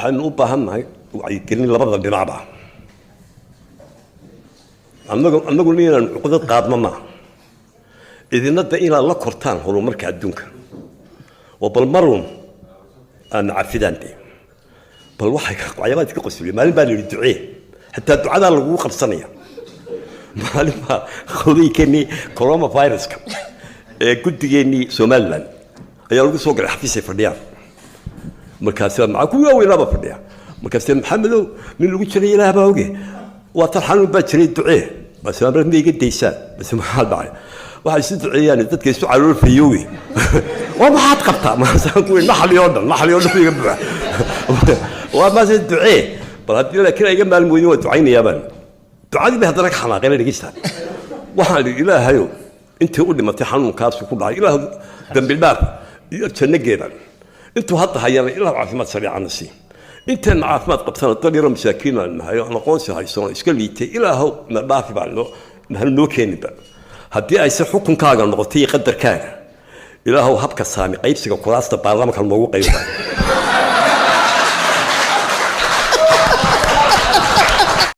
waxaynu u baahannahay wacyigelin labada dhinacba annagu inaan cuqdad qaadno ma idinada inaad la kortaan horumarka adduunka oo bal marun aan cafidaante bal waxay waxyaabaa ka qosliyay maalin baa la ducee hatta ducada lagu qabsanaya maalin baa khawriikani coronavirus-ka ee guddigeennii Somaliland ayaa lagu soo galay xafiis ay fadhiyaan markaas ma ku weynaba fadhiya markaas maxamedow nin lagu jiray ilaaha baa oge waa tarxan baa jiray ducee bas amar miiga deysaan bas maxaa dhacay waxay si duceeyaan dadka isu calool fayoowi waa maxaad qabtaa ma saan ku naxli oo dhan iga buuxa waa ma si ducee bal hadii la kala iga maalmooyin waa ducaynayaan ducadii bay hadana ka xanaaqeen dhageystaan waxaan ilaahayo intii u dhimatay xanuunkaas ku dhacay ilaah dambi dhaaf iyo jannageeda intuu hadda hayaan ilaah caafimaad sariican si inta caafimaad qabtana dadira masaakiin aan mahayo aan aqoonsi hayso iska liitay ilaahu ma dhaafi baa noo keenida haddii ay si xukunkaaga noqotay qadarkaaga ilaahu habka saami qaybsiga kuraasta baarlamaanka loogu qaybay